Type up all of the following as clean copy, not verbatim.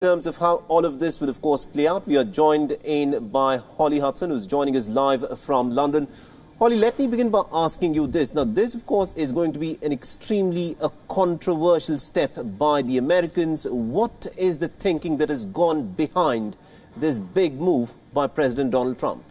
In terms of how all of this will, of course, play out, we are joined in by Holly Hudson, who's joining us live from London. Holly, let me begin by asking you this. Now, this, of course, is going to be an extremely controversial step by the Americans. What is the thinking that has gone behind this big move by President Donald Trump?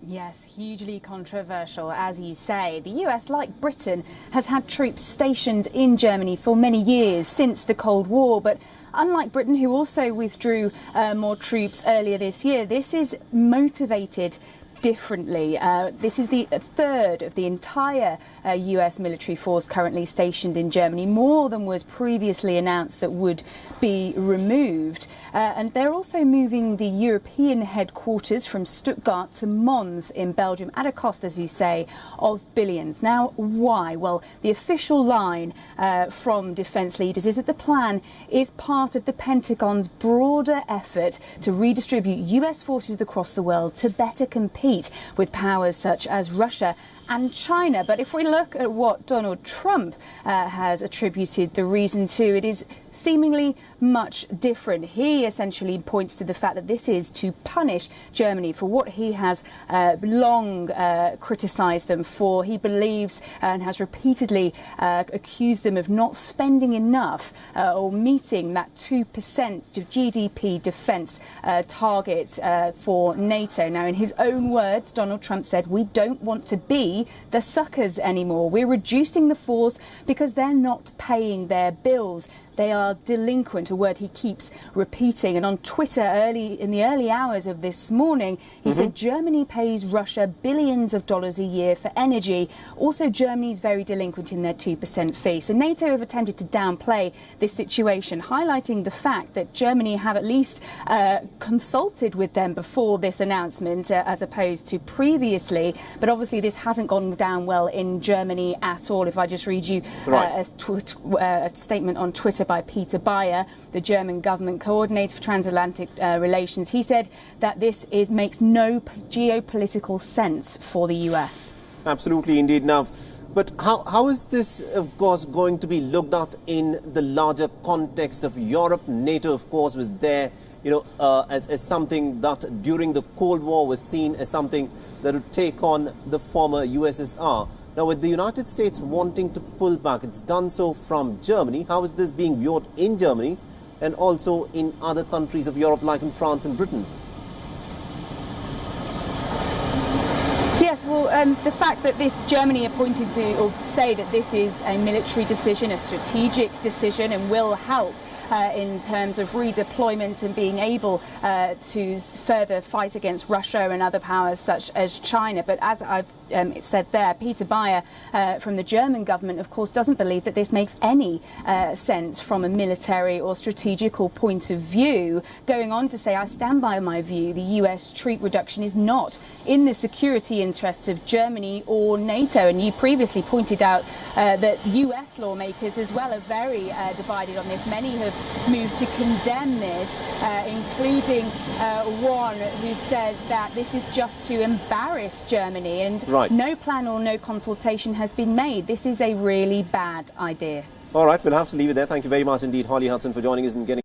Yes, hugely controversial, as you say. The US, like Britain, has had troops stationed in Germany for many years since the Cold War. But unlike Britain, who also withdrew more troops earlier this year, this is motivated differently. This is the third of the entire US military force currently stationed in Germany, more than was previously announced that would be removed. And they're also moving the European headquarters from Stuttgart to Mons in Belgium at a cost, as you say, of billions. Now, why? Well, the official line from defence leaders is that the plan is part of the Pentagon's broader effort to redistribute US forces across the world to better compete with powers such as Russia and China. But if we look at what Donald Trump has attributed the reason to, it is seemingly much different. He essentially points to the fact that this is to punish Germany for what he has long criticised them for. He believes and has repeatedly accused them of not spending enough or meeting that 2% of GDP defence target for NATO. Now, in his own words, Donald Trump said, "We don't want to be the suckers anymore. We're reducing the force because they're not paying their bills. They are delinquent," a word he keeps repeating. And on Twitter, in the early hours of this morning, he said Germany pays Russia billions of dollars a year for energy. Also, Germany's very delinquent in their 2% fee. So NATO have attempted to downplay this situation, highlighting the fact that Germany have at least consulted with them before this announcement, as opposed to previously. But obviously, this hasn't gone down well in Germany at all. If I just read you a statement on Twitter by Peter Bayer, the German government coordinator for transatlantic relations. He said that this makes no geopolitical sense for the US. Absolutely, indeed. Now, but how is this, of course, going to be looked at in the larger context of Europe? NATO, of course, was there, as something that during the Cold War was seen as something that would take on the former USSR. Now, with the United States wanting to pull back, it's done so from Germany. How is this being viewed in Germany and also in other countries of Europe, like in France and Britain? Yes, well, the fact that Germany are pointing to or say that this is a military decision, a strategic decision, and will help in terms of redeployment and being able to further fight against Russia and other powers such as China. But as I've said there, Peter Bayer from the German government, of course, doesn't believe that this makes any sense from a military or strategical point of view, going on to say, "I stand by my view. The US troop reduction is not in the security interests of Germany or NATO." And you previously pointed out that US lawmakers as well are very divided on this. Many have moved to condemn this, including one who says that this is just to embarrass Germany, and no plan or no consultation has been made. This is a really bad idea. All right, we'll have to leave it there. Thank you very much indeed, Holly Hudson, for joining us and getting